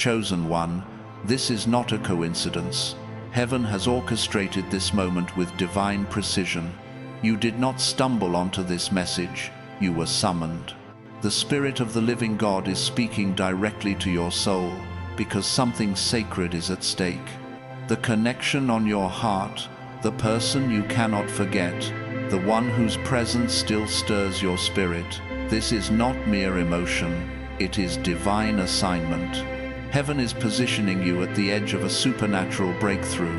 Chosen one, this is not a coincidence. Heaven has orchestrated this moment with divine precision. You did not stumble onto this message, you were summoned. The Spirit of the living God is speaking directly to your soul, because something sacred is at stake. The connection on your heart, the person you cannot forget, the one whose presence still stirs your spirit. This is not mere emotion, it is divine assignment. Heaven is positioning you at the edge of a supernatural breakthrough,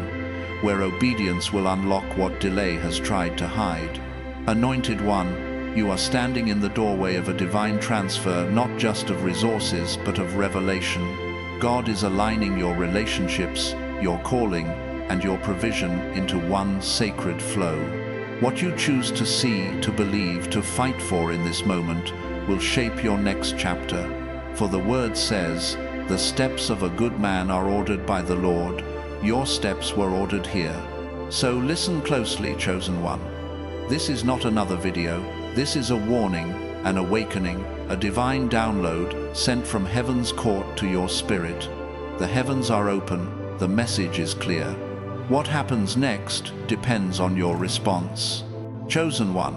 where obedience will unlock what delay has tried to hide. Anointed one, you are standing in the doorway of a divine transfer, not just of resources, but of revelation. God is aligning your relationships, your calling, and your provision into one sacred flow. What you choose to see, to believe, to fight for in this moment will shape your next chapter. For the word says, "The steps of a good man are ordered by the Lord." Your steps were ordered here. So listen closely, chosen one. This is not another video. This is a warning, an awakening, a divine download sent from heaven's court to your spirit. The heavens are open, the message is clear. What happens next depends on your response. Chosen one,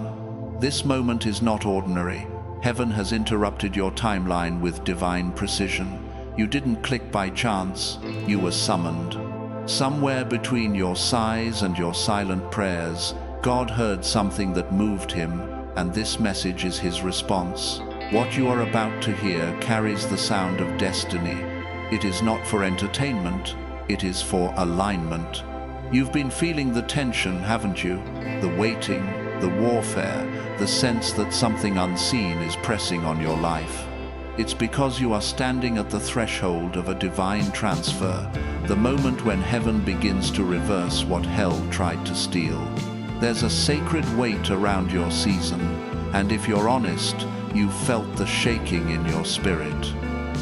this moment is not ordinary. Heaven has interrupted your timeline with divine precision. You didn't click by chance, you were summoned. Somewhere between your sighs and your silent prayers, God heard something that moved him, and this message is his response. What you are about to hear carries the sound of destiny. It is not for entertainment, it is for alignment. You've been feeling the tension, haven't you? The waiting, the warfare, the sense that something unseen is pressing on your life. It's because you are standing at the threshold of a divine transfer, the moment when heaven begins to reverse what hell tried to steal. There's a sacred weight around your season, and if you're honest, you've felt the shaking in your spirit.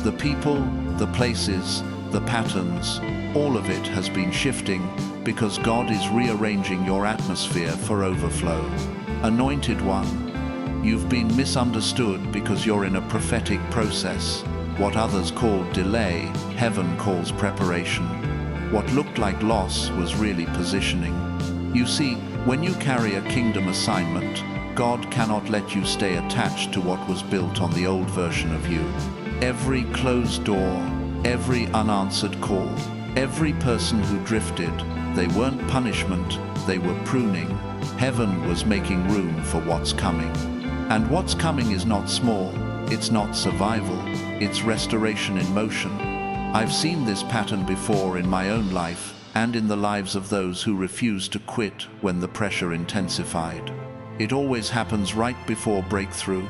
The people, the places, the patterns, all of it has been shifting because God is rearranging your atmosphere for overflow. Anointed one, you've been misunderstood because you're in a prophetic process. What others call delay, heaven calls preparation. What looked like loss was really positioning. You see, when you carry a kingdom assignment, God cannot let you stay attached to what was built on the old version of you. Every closed door, every unanswered call, every person who drifted, they weren't punishment, they were pruning. Heaven was making room for what's coming. And what's coming is not small, it's not survival, it's restoration in motion. I've seen this pattern before in my own life and in the lives of those who refused to quit when the pressure intensified. It always happens right before breakthrough.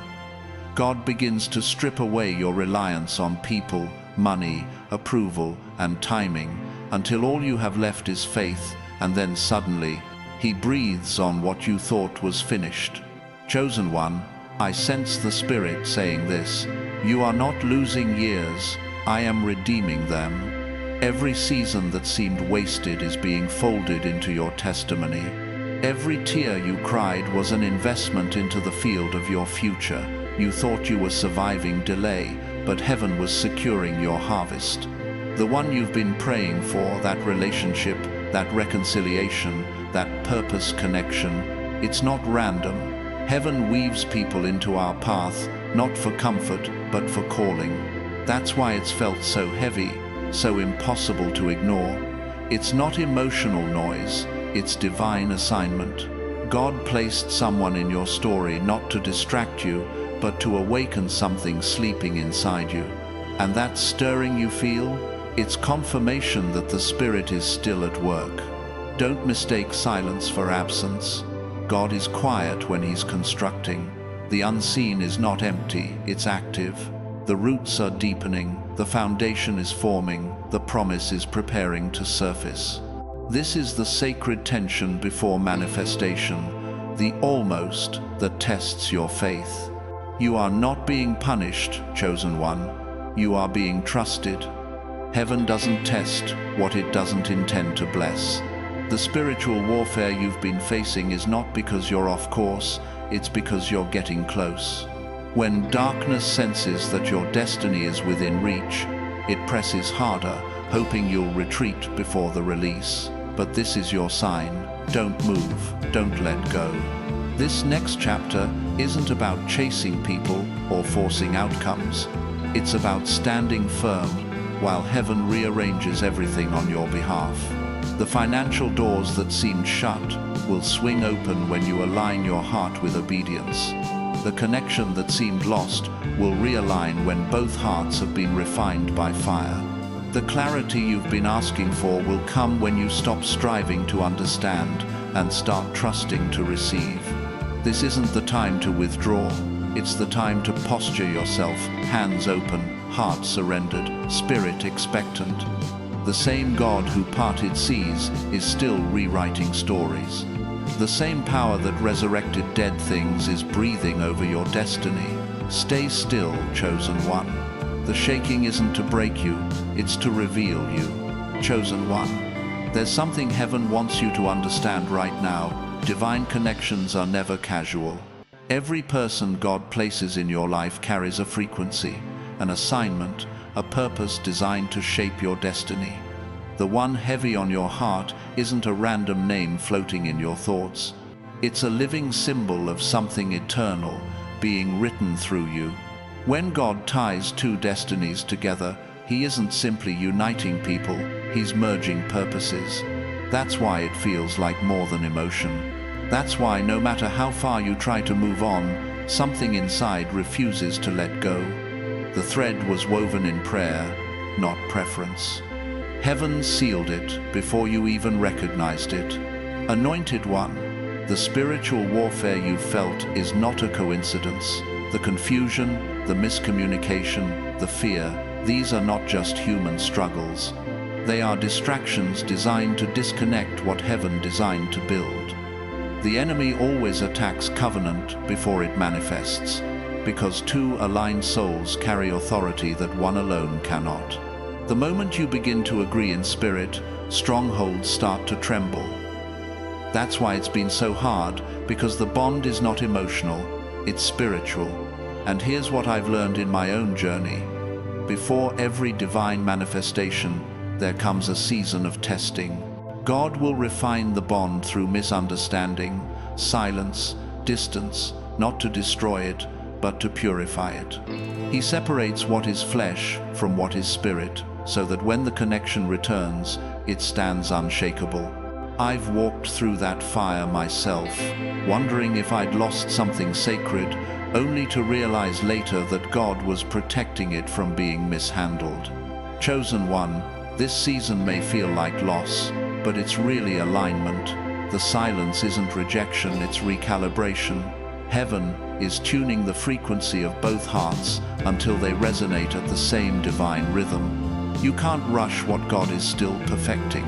God begins to strip away your reliance on people, money, approval, and timing, until all you have left is faith, and then suddenly, He breathes on what you thought was finished. Chosen one, I sense the Spirit saying this: you are not losing years, I am redeeming them. Every season that seemed wasted is being folded into your testimony. Every tear you cried was an investment into the field of your future. You thought you were surviving delay, but heaven was securing your harvest. The one you've been praying for, that relationship, that reconciliation, that purpose connection, it's not random. Heaven weaves people into our path, not for comfort, but for calling. That's why it's felt so heavy, so impossible to ignore. It's not emotional noise, it's divine assignment. God placed someone in your story not to distract you, but to awaken something sleeping inside you. And that stirring you feel, it's confirmation that the Spirit is still at work. Don't mistake silence for absence. God is quiet when He's constructing. The unseen is not empty, it's active. The roots are deepening, the foundation is forming, the promise is preparing to surface. This is the sacred tension before manifestation, the almost that tests your faith. You are not being punished, chosen one. You are being trusted. Heaven doesn't test what it doesn't intend to bless. The spiritual warfare you've been facing is not because you're off course, it's because you're getting close. When darkness senses that your destiny is within reach, It presses harder, hoping you'll retreat before the release. But this is your sign. Don't move, don't let go. This next chapter isn't about chasing people or forcing outcomes. It's about standing firm while heaven rearranges everything on your behalf. The financial doors that seemed shut will swing open when you align your heart with obedience. The connection that seemed lost will realign when both hearts have been refined by fire. The clarity you've been asking for will come when you stop striving to understand and start trusting to receive. This isn't the time to withdraw. It's the time to posture yourself, hands open, heart surrendered, spirit expectant. The same God who parted seas is still rewriting stories. The same power that resurrected dead things is breathing over your destiny. Stay still, chosen one. The shaking isn't to break you, it's to reveal you. Chosen one. There's something heaven wants you to understand right now. Divine connections are never casual. Every person God places in your life carries a frequency, an assignment, a purpose designed to shape your destiny. The one heavy on your heart isn't a random name floating in your thoughts. It's a living symbol of something eternal being written through you. When God ties two destinies together, He isn't simply uniting people, He's merging purposes. That's why it feels like more than emotion. That's why no matter how far you try to move on, something inside refuses to let go. The thread was woven in prayer, not preference. Heaven sealed it before you even recognized it. Anointed one, the spiritual warfare you felt is not a coincidence. The confusion, the miscommunication, the fear, these are not just human struggles. They are distractions designed to disconnect what heaven designed to build. The enemy always attacks covenant before it manifests, because two aligned souls carry authority that one alone cannot. The moment you begin to agree in spirit, strongholds start to tremble. That's why it's been so hard, because the bond is not emotional, it's spiritual. And here's what I've learned in my own journey. Before every divine manifestation, there comes a season of testing. God will refine the bond through misunderstanding, silence, distance, not to destroy it, but to purify it. He separates what is flesh from what is spirit, so that when the connection returns, it stands unshakable. I've walked through that fire myself, wondering if I'd lost something sacred, only to realize later that God was protecting it from being mishandled. Chosen one, this season may feel like loss, but it's really alignment. The silence isn't rejection, it's recalibration. Heaven is tuning the frequency of both hearts until they resonate at the same divine rhythm. You can't rush what God is still perfecting.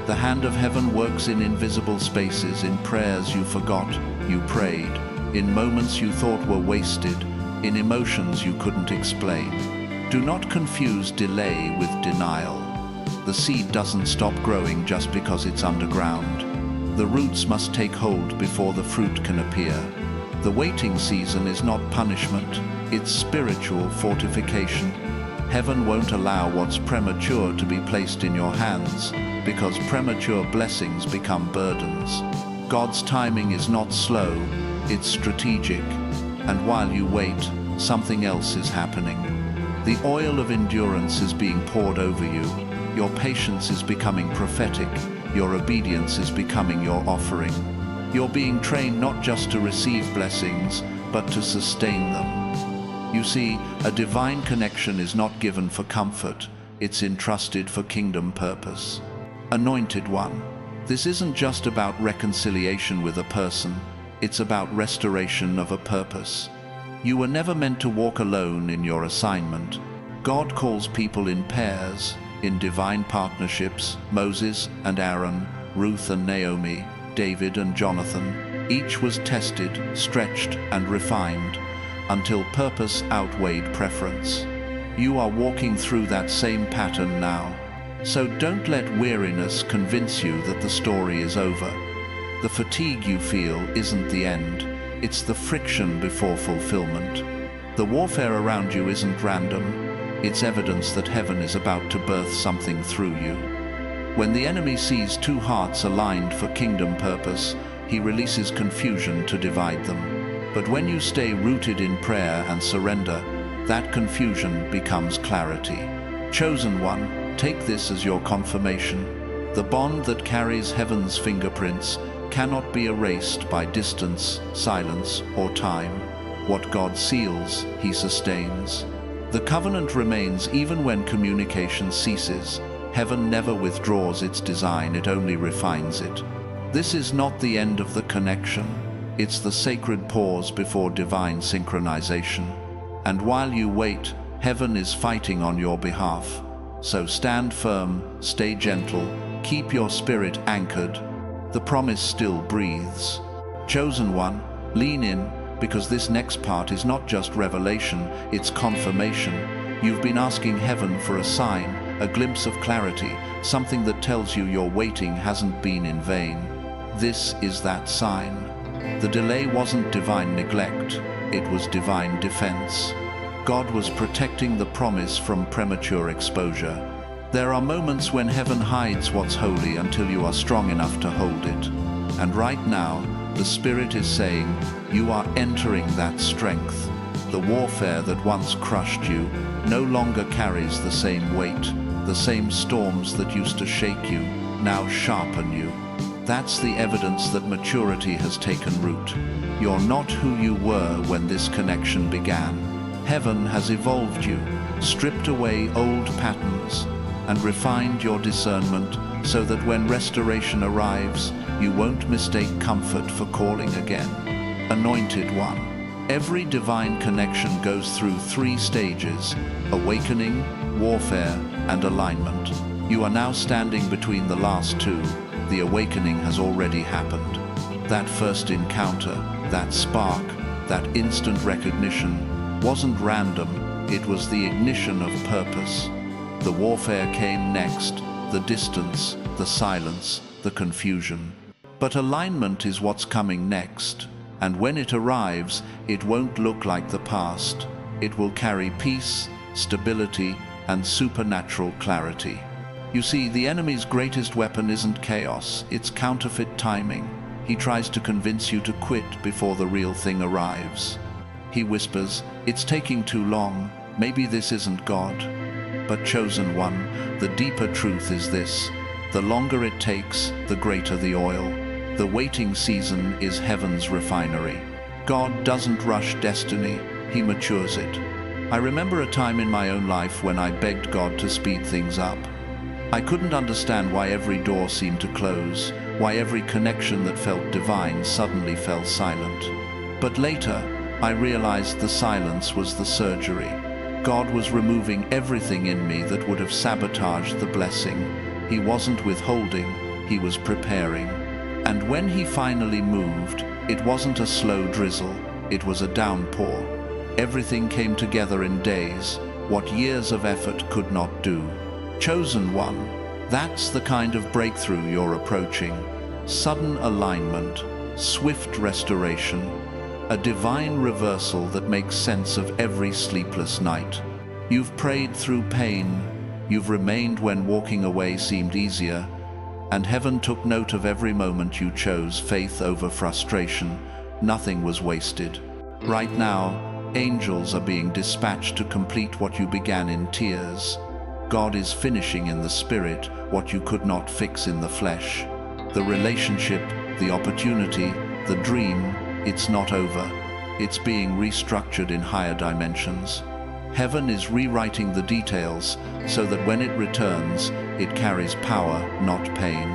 The hand of heaven works in invisible spaces, in prayers you forgot you prayed, in moments you thought were wasted, in emotions you couldn't explain. Do not confuse delay with denial. The seed doesn't stop growing just because it's underground. The roots must take hold before the fruit can appear. The waiting season is not punishment, it's spiritual fortification. Heaven won't allow what's premature to be placed in your hands, because premature blessings become burdens. God's timing is not slow, it's strategic. And while you wait, something else is happening. The oil of endurance is being poured over you. Your patience is becoming prophetic. Your obedience is becoming your offering. You're being trained not just to receive blessings, but to sustain them. You see, a divine connection is not given for comfort, it's entrusted for kingdom purpose. Anointed one, this isn't just about reconciliation with a person, it's about restoration of a purpose. You were never meant to walk alone in your assignment. God calls people in pairs, in divine partnerships. Moses and Aaron, Ruth and Naomi, David and Jonathan, each was tested, stretched, and refined, until purpose outweighed preference. You are walking through that same pattern now. So don't let weariness convince you that the story is over. The fatigue you feel isn't the end, it's the friction before fulfillment. The warfare around you isn't random, It's evidence that heaven is about to birth something through you. When the enemy sees two hearts aligned for kingdom purpose, he releases confusion to divide them. But when you stay rooted in prayer and surrender, that confusion becomes clarity. Chosen one, take this as your confirmation. The bond that carries heaven's fingerprints cannot be erased by distance, silence, or time. What God seals, he sustains. The covenant remains even when communication ceases. Heaven never withdraws its design, it only refines it. This is not the end of the connection. It's the sacred pause before divine synchronization. And while you wait, heaven is fighting on your behalf. So stand firm, stay gentle, keep your spirit anchored. The promise still breathes. Chosen one, lean in, because this next part is not just revelation, it's confirmation. You've been asking heaven for a sign, a glimpse of clarity, something that tells you your waiting hasn't been in vain. This is that sign. The delay wasn't divine neglect, it was divine defense. God was protecting the promise from premature exposure. There are moments when heaven hides what's holy until you are strong enough to hold it. And right now, the Spirit is saying, you are entering that strength. The warfare that once crushed you no longer carries the same weight. The same storms that used to shake you now sharpen you. That's the evidence that maturity has taken root. You're not who you were when this connection began. Heaven has evolved you, stripped away old patterns, and refined your discernment so that when restoration arrives, you won't mistake comfort for calling again. Anointed one. Every divine connection goes through 3 stages: awakening, warfare, and alignment. You are now standing between the last 2. The awakening has already happened. That first encounter, that spark, that instant recognition wasn't random, it was the ignition of purpose. The warfare came next, the distance, the silence, the confusion. But alignment is what's coming next, and when it arrives, it won't look like the past. It will carry peace, stability, and supernatural clarity. You see, the enemy's greatest weapon isn't chaos, it's counterfeit timing. He tries to convince you to quit before the real thing arrives. He whispers, "It's taking too long, maybe this isn't God." But chosen one, the deeper truth is this: the longer it takes, the greater the oil. The waiting season is heaven's refinery. God doesn't rush destiny, he matures it. I remember a time in my own life when I begged God to speed things up. I couldn't understand why every door seemed to close, why every connection that felt divine suddenly fell silent. But later, I realized the silence was the surgery. God was removing everything in me that would have sabotaged the blessing. He wasn't withholding, he was preparing. And when he finally moved, it wasn't a slow drizzle, it was a downpour. Everything came together in days, what years of effort could not do. Chosen one, that's the kind of breakthrough you're approaching. Sudden alignment, swift restoration, a divine reversal that makes sense of every sleepless night. You've prayed through pain, you've remained when walking away seemed easier, and heaven took note of every moment you chose faith over frustration. Nothing was wasted. Right now, angels are being dispatched to complete what you began in tears. God is finishing in the spirit what you could not fix in the flesh. The relationship, the opportunity, the dream, it's not over. It's being restructured in higher dimensions. Heaven is rewriting the details so that when it returns, it carries power, not pain.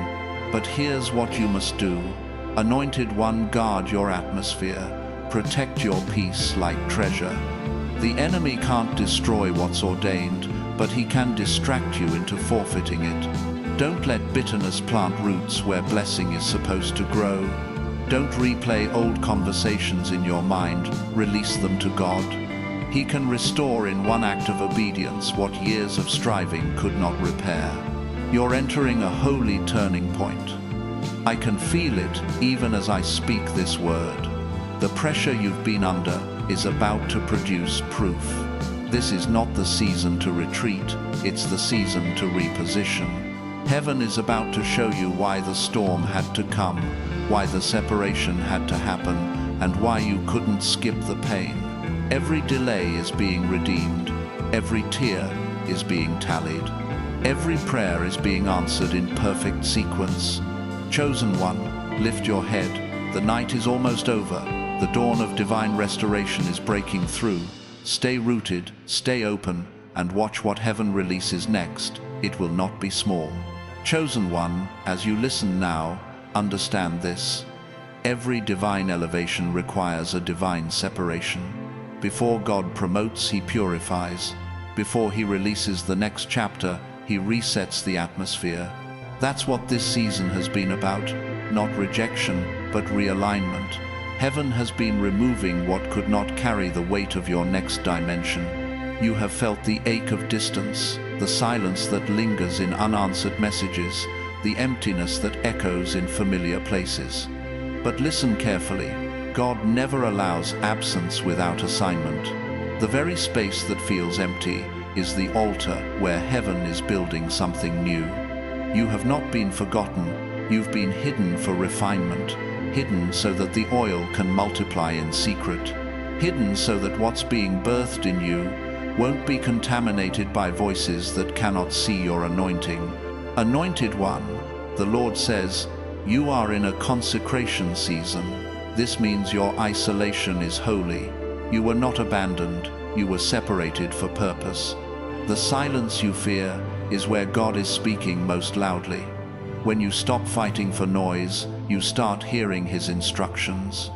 But here's what you must do. Anointed one, guard your atmosphere. Protect your peace like treasure. The enemy can't destroy what's ordained, but he can distract you into forfeiting it. Don't let bitterness plant roots where blessing is supposed to grow. Don't replay old conversations in your mind, release them to God. He can restore in one act of obedience what years of striving could not repair. You're entering a holy turning point. I can feel it even as I speak this word. The pressure you've been under is about to produce proof. This is not the season to retreat, it's the season to reposition. Heaven is about to show you why the storm had to come, why the separation had to happen, and why you couldn't skip the pain. Every delay is being redeemed. Every tear is being tallied. Every prayer is being answered in perfect sequence. Chosen one, lift your head. The night is almost over. The dawn of divine restoration is breaking through. Stay rooted, stay open, and watch what heaven releases next. It will not be small. Chosen one, as you listen now, understand this. Every divine elevation requires a divine separation. Before God promotes, He purifies. Before He releases the next chapter, He resets the atmosphere. That's what this season has been about. Not rejection, but realignment. Heaven has been removing what could not carry the weight of your next dimension. You have felt the ache of distance, the silence that lingers in unanswered messages, the emptiness that echoes in familiar places. But listen carefully. God never allows absence without assignment. The very space that feels empty is the altar where heaven is building something new. You have not been forgotten, you've been hidden for refinement, hidden so that the oil can multiply in secret, hidden so that what's being birthed in you won't be contaminated by voices that cannot see your anointing. Anointed one, the Lord says, you are in a consecration season. This means your isolation is holy. You were not abandoned, you were separated for purpose. The silence you fear is where God is speaking most loudly. When you stop fighting for noise, you start hearing His instructions.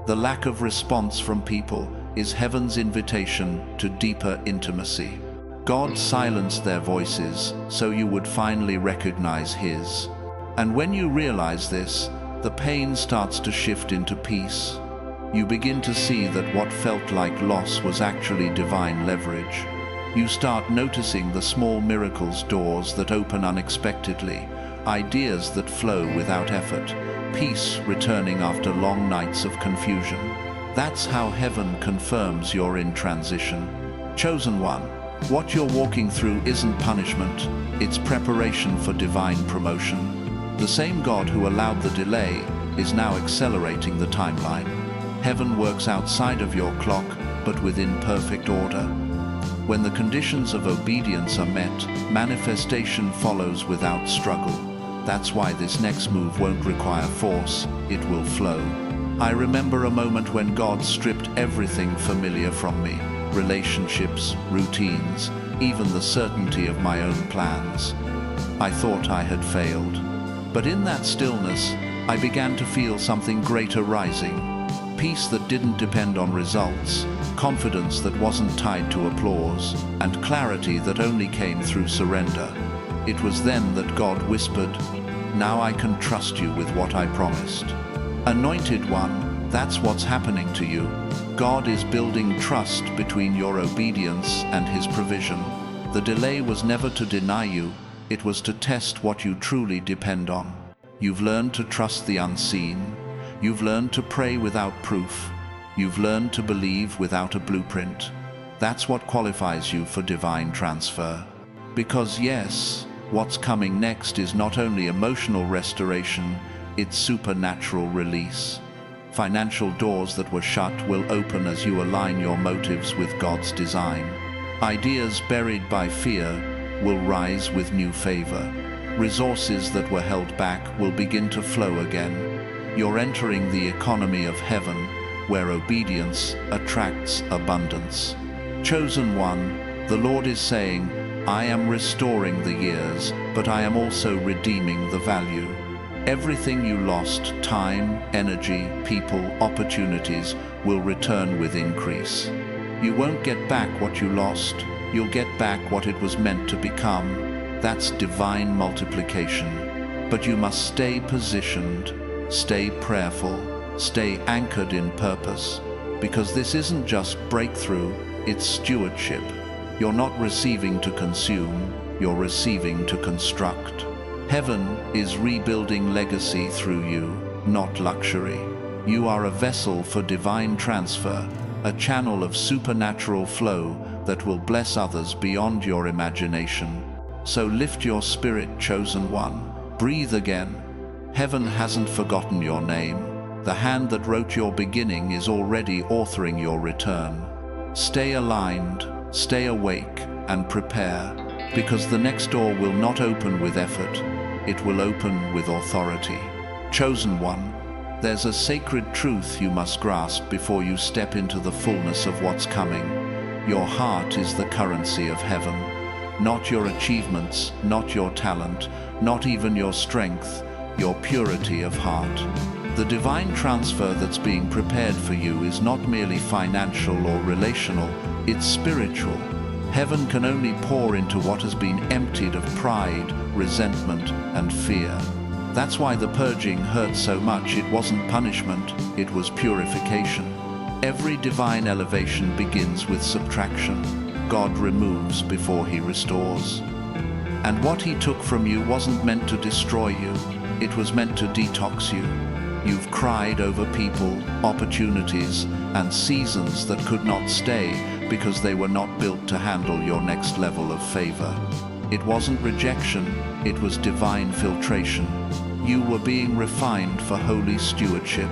The lack of response from people is heaven's invitation to deeper intimacy. God silenced their voices so you would finally recognize His. And when you realize this, the pain starts to shift into peace. You begin to see that what felt like loss was actually divine leverage. You start noticing the small miracles, doors that open unexpectedly, ideas that flow without effort, peace returning after long nights of confusion. That's how heaven confirms you're in transition. Chosen one, what you're walking through isn't punishment, it's preparation for divine promotion. The same God who allowed the delay is now accelerating the timeline. Heaven works outside of your clock, but within perfect order. When the conditions of obedience are met, manifestation follows without struggle. That's why this next move won't require force, it will flow. I remember a moment when God stripped everything familiar from me, relationships, routines, even the certainty of my own plans. I thought I had failed. But in that stillness, I began to feel something greater rising. Peace that didn't depend on results, confidence that wasn't tied to applause, and clarity that only came through surrender. It was then that God whispered, "Now I can trust you with what I promised." Anointed one, that's what's happening to you. God is building trust between your obedience and His provision. The delay was never to deny you. It was to test what you truly depend on. You've learned to trust the unseen. You've learned to pray without proof. You've learned to believe without a blueprint. That's what qualifies you for divine transfer. Because yes, what's coming next is not only emotional restoration, it's supernatural release. Financial doors that were shut will open as you align your motives with God's design. Ideas buried by fear will rise with new favor. Resources that were held back will begin to flow again. You're entering the economy of heaven, where obedience attracts abundance. Chosen one, the Lord is saying, I am restoring the years, but I am also redeeming the value. Everything you lost, time, energy, people, opportunities, will return with increase. You won't get back what you lost. You'll get back what it was meant to become. That's divine multiplication. But you must stay positioned, stay prayerful, stay anchored in purpose, because this isn't just breakthrough, it's stewardship. You're not receiving to consume, you're receiving to construct. Heaven is rebuilding legacy through you, not luxury. You are a vessel for divine transfer, a channel of supernatural flow that will bless others beyond your imagination. So lift your spirit, chosen one. Breathe again. Heaven hasn't forgotten your name. The hand that wrote your beginning is already authoring your return. Stay aligned, stay awake, and prepare, because the next door will not open with effort, it will open with authority. Chosen one, there's a sacred truth you must grasp before you step into the fullness of what's coming. Your heart is the currency of heaven. Not your achievements, not your talent, not even your strength, your purity of heart. The divine transfer that's being prepared for you is not merely financial or relational, it's spiritual. Heaven can only pour into what has been emptied of pride, resentment, and fear. That's why the purging hurt so much. It wasn't punishment, it was purification. Every divine elevation begins with subtraction. God removes before he restores. And what he took from you wasn't meant to destroy you, it was meant to detox you. You've cried over people, opportunities, and seasons that could not stay because they were not built to handle your next level of favor. It wasn't rejection, it was divine filtration. You were being refined for holy stewardship.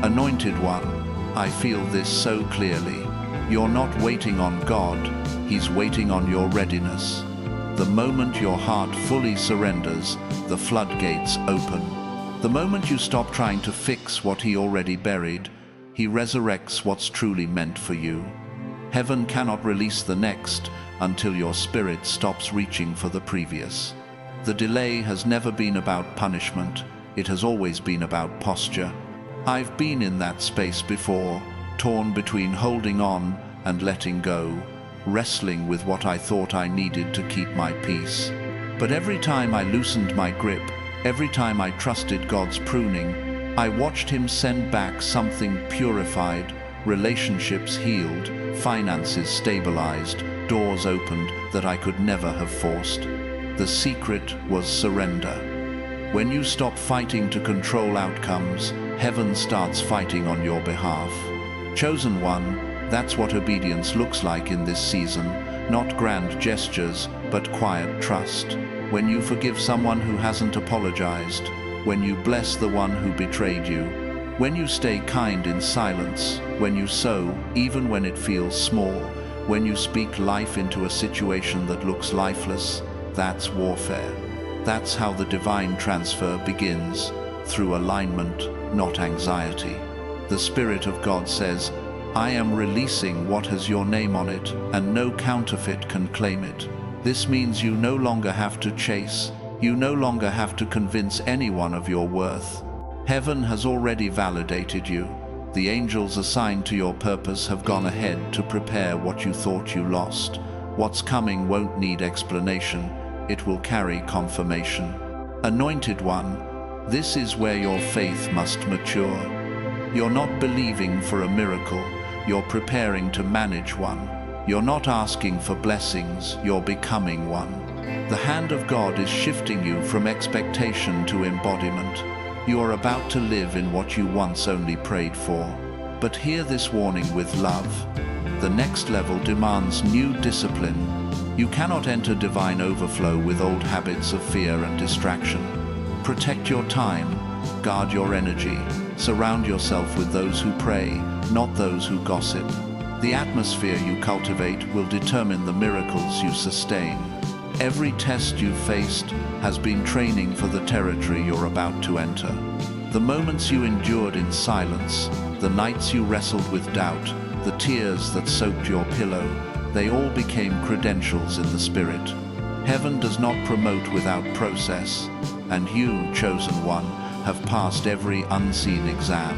Anointed one, I feel this so clearly. You're not waiting on God, he's waiting on your readiness. The moment your heart fully surrenders, the floodgates open. The moment you stop trying to fix what he already buried, he resurrects what's truly meant for you. Heaven cannot release the next until your spirit stops reaching for the previous. The delay has never been about punishment, it has always been about posture. I've been in that space before, torn between holding on and letting go, wrestling with what I thought I needed to keep my peace. But every time I loosened my grip, every time I trusted God's pruning, I watched him send back something purified, relationships healed, finances stabilized, doors opened that I could never have forced. The secret was surrender. When you stop fighting to control outcomes, heaven starts fighting on your behalf. Chosen one, that's what obedience looks like in this season, not grand gestures, but quiet trust. When you forgive someone who hasn't apologized, when you bless the one who betrayed you, when you stay kind in silence, when you sow, even when it feels small, when you speak life into a situation that looks lifeless, that's warfare. That's how the divine transfer begins, through alignment, not anxiety. The Spirit of God says, I am releasing what has your name on it, and no counterfeit can claim it. This means you no longer have to chase, you no longer have to convince anyone of your worth. Heaven has already validated you. The angels assigned to your purpose have gone ahead to prepare what you thought you lost. What's coming won't need explanation, it will carry confirmation. Anointed one, this is where your faith must mature. You're not believing for a miracle, you're preparing to manage one. You're not asking for blessings, you're becoming one. The hand of God is shifting you from expectation to embodiment. You are about to live in what you once only prayed for. But hear this warning with love. The next level demands new discipline. You cannot enter divine overflow with old habits of fear and distraction. Protect your time, guard your energy, surround yourself with those who pray, not those who gossip. The atmosphere you cultivate will determine the miracles you sustain. Every test you've faced has been training for the territory you're about to enter. The moments you endured in silence, the nights you wrestled with doubt, the tears that soaked your pillow, they all became credentials in the Spirit. Heaven does not promote without process, and you, chosen one, have passed every unseen exam.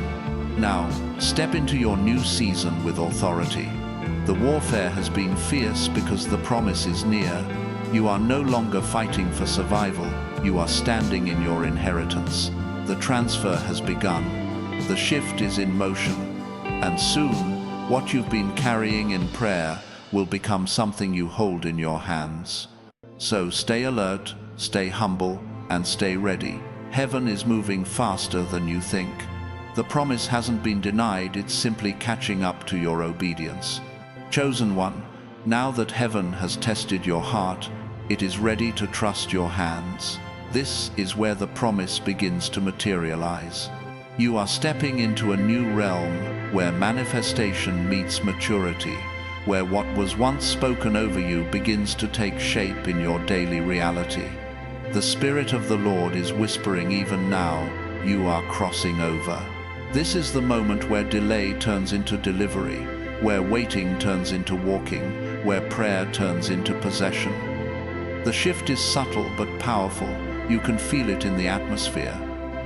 Now, step into your new season with authority. The warfare has been fierce because the promise is near. You are no longer fighting for survival, you are standing in your inheritance. The transfer has begun. The shift is in motion. And soon, what you've been carrying in prayer will become something you hold in your hands. So stay alert, stay humble, and stay ready. Heaven is moving faster than you think. The promise hasn't been denied, it's simply catching up to your obedience. Chosen one, Now that heaven has tested your heart, it is ready to trust your hands. This is where the promise begins to materialize. You are stepping into a new realm where manifestation meets maturity, where what was once spoken over you begins to take shape in your daily reality. The Spirit of the Lord is whispering even now, you are crossing over. This is the moment where delay turns into delivery, where waiting turns into walking, where prayer turns into possession. The shift is subtle but powerful. You can feel it in the atmosphere.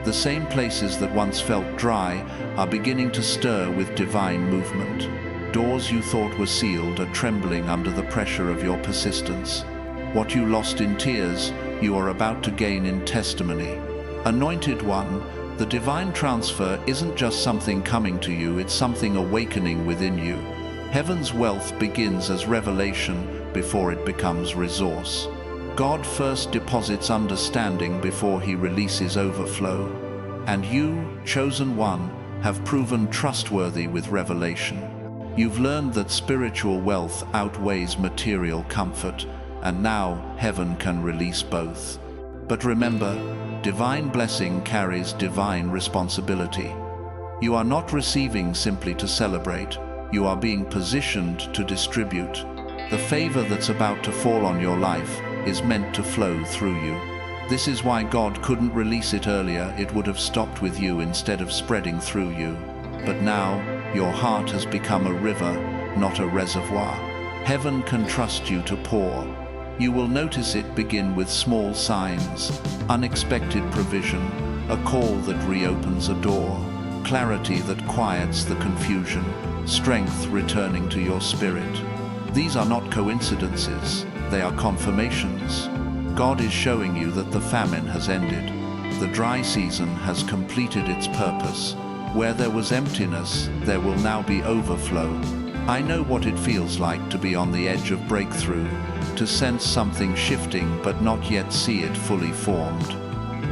The same places that once felt dry are beginning to stir with divine movement. Doors you thought were sealed are trembling under the pressure of your persistence. What you lost in tears, you are about to gain in testimony. Anointed one, the divine transfer isn't just something coming to you, it's something awakening within you. Heaven's wealth begins as revelation before it becomes resource. God first deposits understanding before he releases overflow. And you, chosen one, have proven trustworthy with revelation. You've learned that spiritual wealth outweighs material comfort, and now heaven can release both. But remember, divine blessing carries divine responsibility. You are not receiving simply to celebrate, you are being positioned to distribute. The favor that's about to fall on your life is meant to flow through you. This is why God couldn't release it earlier. It would have stopped with you instead of spreading through you. But now, your heart has become a river, not a reservoir. Heaven can trust you to pour. You will notice it begin with small signs, unexpected provision, a call that reopens a door, clarity that quiets the confusion, strength returning to your spirit. These are not coincidences, they are confirmations. God is showing you that the famine has ended. The dry season has completed its purpose. Where there was emptiness, there will now be overflow. I know what it feels like to be on the edge of breakthrough, to sense something shifting but not yet see it fully formed.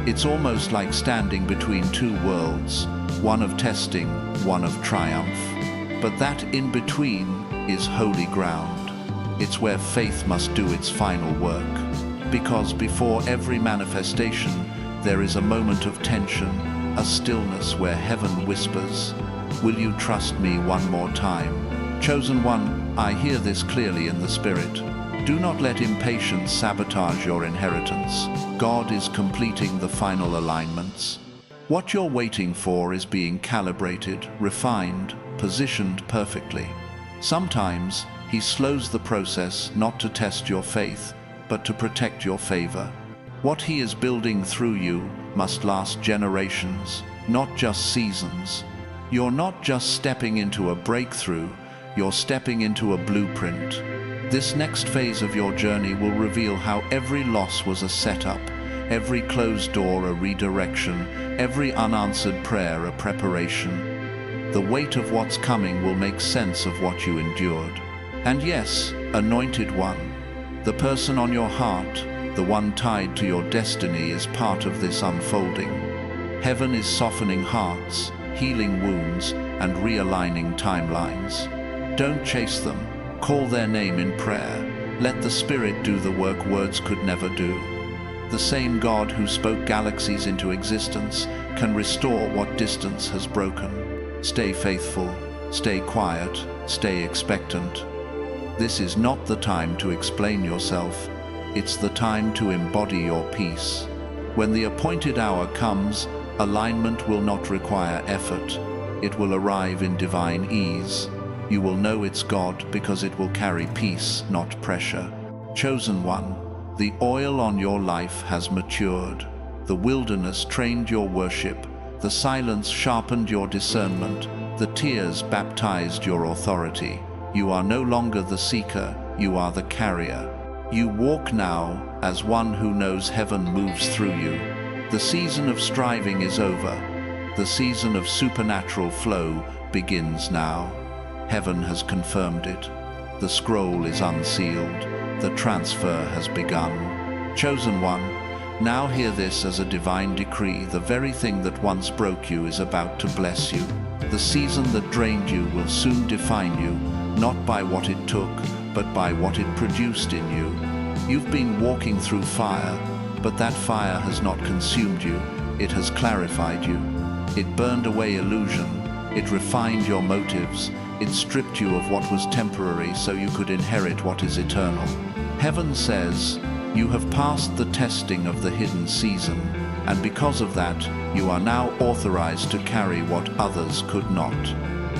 It's almost like standing between two worlds, one of testing, one of triumph. But that in between is holy ground. It's where faith must do its final work. Because before every manifestation, there is a moment of tension, a stillness where heaven whispers, "Will you trust me one more time?" Chosen one, I hear this clearly in the Spirit. Do not let impatience sabotage your inheritance. God is completing the final alignments. What you're waiting for is being calibrated, refined, positioned perfectly. Sometimes, he slows the process not to test your faith, but to protect your favor. What he is building through you must last generations, not just seasons. You're not just stepping into a breakthrough, you're stepping into a blueprint. This next phase of your journey will reveal how every loss was a setup, every closed door a redirection, every unanswered prayer a preparation. The weight of what's coming will make sense of what you endured. And yes, anointed one, the person on your heart, the one tied to your destiny, is part of this unfolding. Heaven is softening hearts, healing wounds, and realigning timelines. Don't chase them. Call their name in prayer. Let the Spirit do the work words could never do. The same God who spoke galaxies into existence can restore what distance has broken. Stay faithful, stay quiet, stay expectant. This is not the time to explain yourself. It's the time to embody your peace. When the appointed hour comes, alignment will not require effort. It will arrive in divine ease. You will know it's God because it will carry peace, not pressure. Chosen one, the oil on your life has matured. The wilderness trained your worship. The silence sharpened your discernment. The tears baptized your authority. You are no longer the seeker, you are the carrier. You walk now as one who knows heaven moves through you. The season of striving is over. The season of supernatural flow begins now. Heaven has confirmed it. The scroll is unsealed. The transfer has begun. Chosen one, now hear this as a divine decree. The very thing that once broke you is about to bless you. The season that drained you will soon define you, not by what it took, but by what it produced in you. You've been walking through fire, but that fire has not consumed you, it has clarified you. It burned away illusion, it refined your motives, it stripped you of what was temporary so you could inherit what is eternal. Heaven says, you have passed the testing of the hidden season, and because of that, you are now authorized to carry what others could not.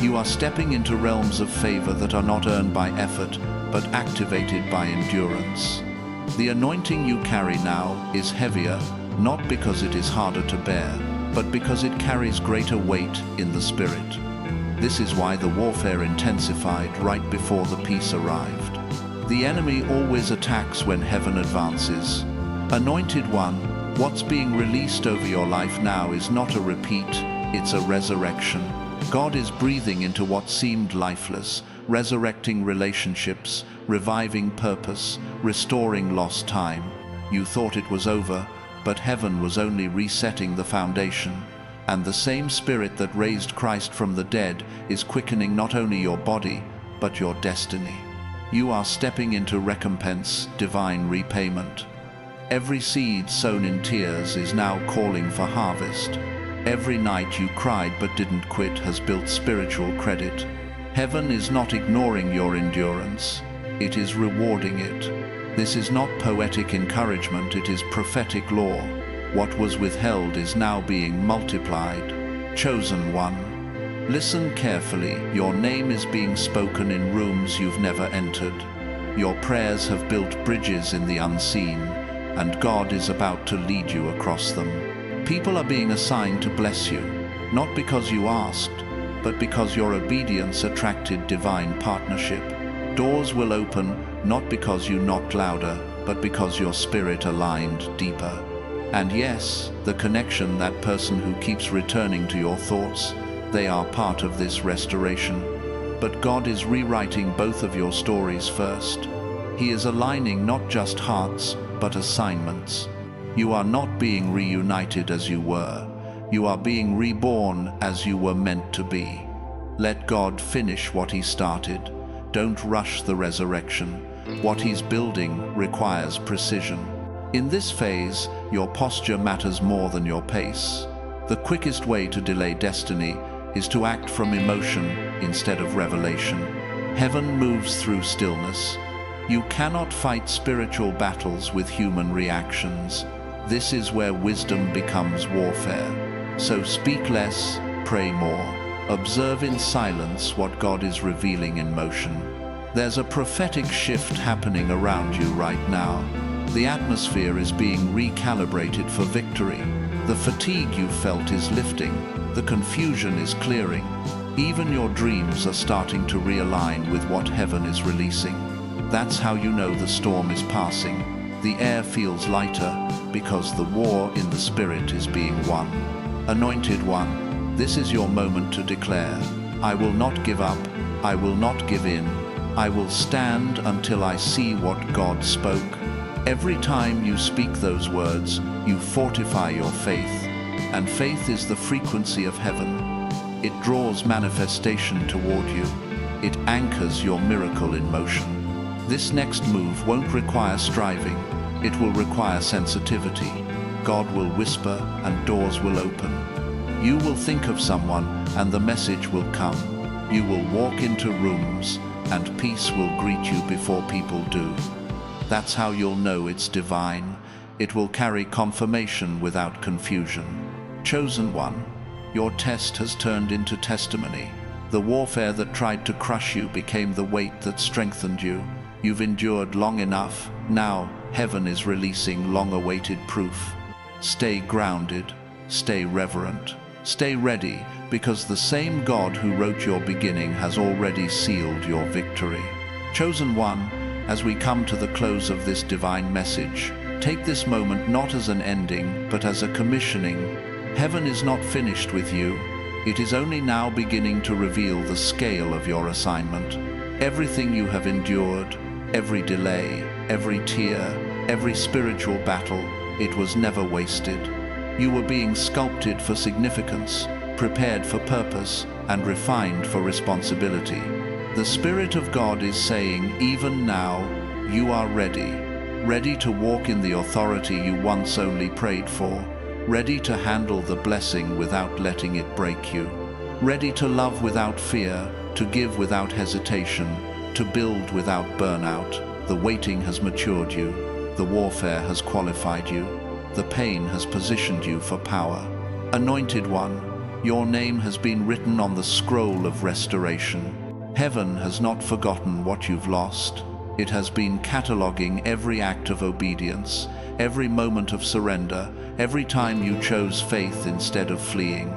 You are stepping into realms of favor that are not earned by effort, but activated by endurance. The anointing you carry now is heavier, not because it is harder to bear, but because it carries greater weight in the Spirit. This is why the warfare intensified right before the peace arrived. The enemy always attacks when heaven advances. Anointed one, what's being released over your life now is not a repeat, it's a resurrection. God is breathing into what seemed lifeless, resurrecting relationships, reviving purpose, restoring lost time. You thought it was over, but heaven was only resetting the foundation. And the same Spirit that raised Christ from the dead is quickening not only your body, but your destiny. You are stepping into recompense, divine repayment. Every seed sown in tears is now calling for harvest. Every night you cried but didn't quit has built spiritual credit. Heaven is not ignoring your endurance, it is rewarding it. This is not poetic encouragement, it is prophetic law. What was withheld is now being multiplied. Chosen one, listen carefully. Your name is being spoken in rooms you've never entered. Your prayers have built bridges in the unseen, and God is about to lead you across them. People are being assigned to bless you, not because you asked, but because your obedience attracted divine partnership. Doors will open, not because you knocked louder, but because your spirit aligned deeper. And yes, the connection, that person who keeps returning to your thoughts, they are part of this restoration. But God is rewriting both of your stories first. He is aligning not just hearts, but assignments. You are not being reunited as you were. You are being reborn as you were meant to be. Let God finish what He started. Don't rush the resurrection. What He's building requires precision. In this phase, your posture matters more than your pace. The quickest way to delay destiny is to act from emotion instead of revelation. Heaven moves through stillness. You cannot fight spiritual battles with human reactions. This is where wisdom becomes warfare. So speak less, pray more. Observe in silence what God is revealing in motion. There's a prophetic shift happening around you right now. The atmosphere is being recalibrated for victory. The fatigue you felt is lifting. The confusion is clearing. Even your dreams are starting to realign with what heaven is releasing. That's how you know the storm is passing. The air feels lighter because the war in the Spirit is being won. Anointed one, this is your moment to declare, I will not give up, I will not give in, I will stand until I see what God spoke. Every time you speak those words, you fortify your faith, and faith is the frequency of heaven. It draws manifestation toward you. It anchors your miracle in motion. This next move won't require striving. It will require sensitivity. God will whisper and doors will open. You will think of someone and the message will come. You will walk into rooms and peace will greet you before people do. That's how you'll know it's divine. It will carry confirmation without confusion. Chosen one, your test has turned into testimony. The warfare that tried to crush you became the weight that strengthened you. You've endured long enough. Now, heaven is releasing long-awaited proof. Stay grounded, stay reverent, stay ready, because the same God who wrote your beginning has already sealed your victory. Chosen one, as we come to the close of this divine message, take this moment not as an ending, but as a commissioning. Heaven is not finished with you. It is only now beginning to reveal the scale of your assignment. Everything you have endured, every delay, every tear, every spiritual battle, it was never wasted. You were being sculpted for significance, prepared for purpose, and refined for responsibility. The Spirit of God is saying, even now, you are ready. Ready to walk in the authority you once only prayed for. Ready to handle the blessing without letting it break you. Ready to love without fear, to give without hesitation, to build without burnout. The waiting has matured you. The warfare has qualified you. The pain has positioned you for power. Anointed one, your name has been written on the scroll of restoration. Heaven has not forgotten what you've lost. It has been cataloging every act of obedience, every moment of surrender, every time you chose faith instead of fleeing.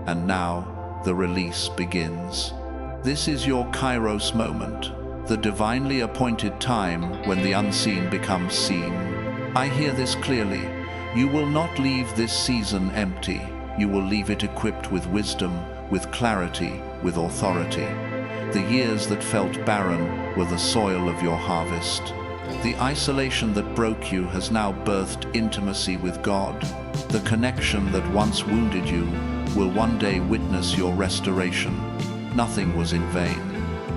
And now, the release begins. This is your Kairos moment, the divinely appointed time when the unseen becomes seen. I hear this clearly. You will not leave this season empty. You will leave it equipped with wisdom, with clarity, with authority. The years that felt barren were the soil of your harvest. The isolation that broke you has now birthed intimacy with God. The connection that once wounded you will one day witness your restoration. Nothing was in vain.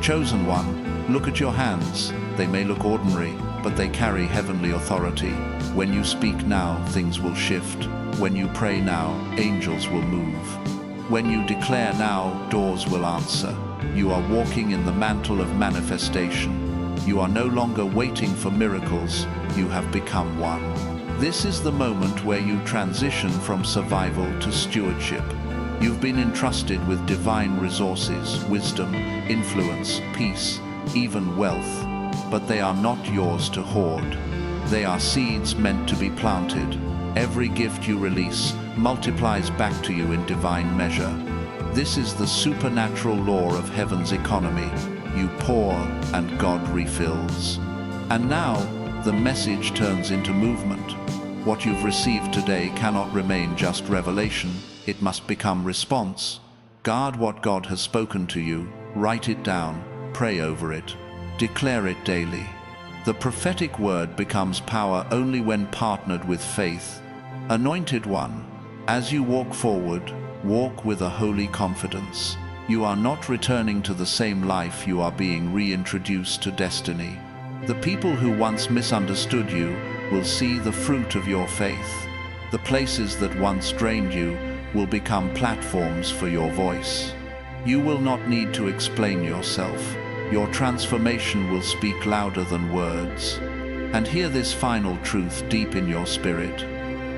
Chosen one, look at your hands. They may look ordinary, but they carry heavenly authority. When you speak now, things will shift. When you pray now, angels will move. When you declare now, doors will answer. You are walking in the mantle of manifestation. You are no longer waiting for miracles. You have become one. This is the moment where you transition from survival to stewardship. You've been entrusted with divine resources, wisdom, influence, peace, even wealth. But they are not yours to hoard. They are seeds meant to be planted. Every gift you release multiplies back to you in divine measure. This is the supernatural law of heaven's economy. You pour and God refills. And now, the message turns into movement. What you've received today cannot remain just revelation. It must become response. Guard what God has spoken to you. Write it down. Pray over it. Declare it daily. The prophetic word becomes power only when partnered with faith. Anointed one, as you walk forward, walk with a holy confidence. You are not returning to the same life, you are being reintroduced to destiny. The people who once misunderstood you will see the fruit of your faith. The places that once drained you will become platforms for your voice. You will not need to explain yourself. Your transformation will speak louder than words. And hear this final truth deep in your spirit.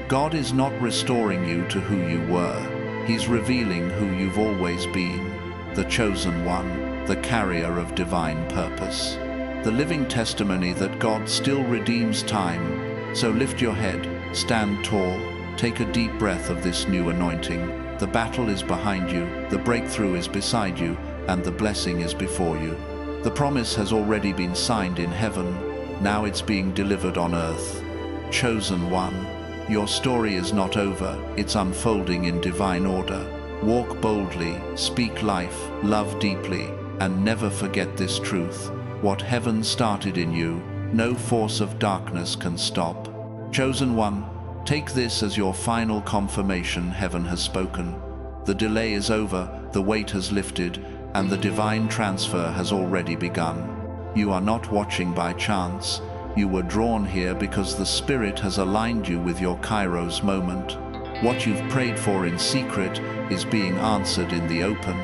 God is not restoring you to who you were. He's revealing who you've always been, the chosen one, the carrier of divine purpose, the living testimony that God still redeems time. So lift your head, stand tall, take a deep breath of this new anointing. The battle is behind you, the breakthrough is beside you, and the blessing is before you. The promise has already been signed in heaven, now it's being delivered on earth. Chosen one, your story is not over, it's unfolding in divine order. Walk boldly, speak life, love deeply, and never forget this truth. What heaven started in you, no force of darkness can stop. Chosen one, take this as your final confirmation. Heaven has spoken. The delay is over, the weight has lifted, and the divine transfer has already begun. You are not watching by chance. You were drawn here because the Spirit has aligned you with your Kairos moment. What you've prayed for in secret is being answered in the open.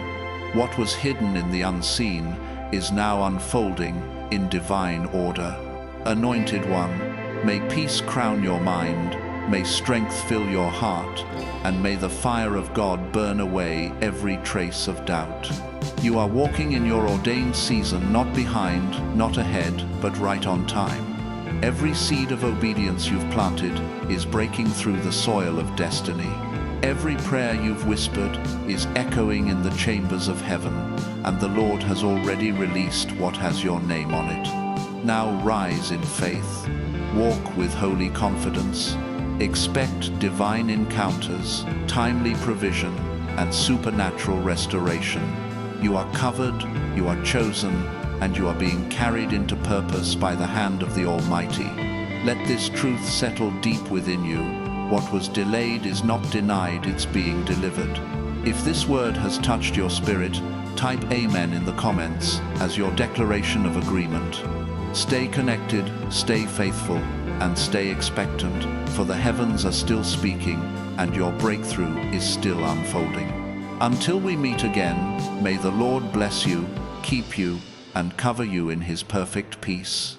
What was hidden in the unseen is now unfolding in divine order. Anointed one, may peace crown your mind, may strength fill your heart, and may the fire of God burn away every trace of doubt. You are walking in your ordained season, not behind, not ahead, but right on time. Every seed of obedience you've planted is breaking through the soil of destiny. Every prayer you've whispered is echoing in the chambers of heaven, and the Lord has already released what has your name on it. Now rise in faith. Walk with holy confidence. Expect divine encounters, timely provision, and supernatural restoration. You are covered, you are chosen, and you are being carried into purpose by the hand of the Almighty. Let this truth settle deep within you. What was delayed is not denied, it's being delivered. If this word has touched your spirit, type Amen in the comments as your declaration of agreement. Stay connected, stay faithful, and stay expectant, for the heavens are still speaking and your breakthrough is still unfolding. Until we meet again, may the Lord bless you, keep you, and cover you in His perfect peace.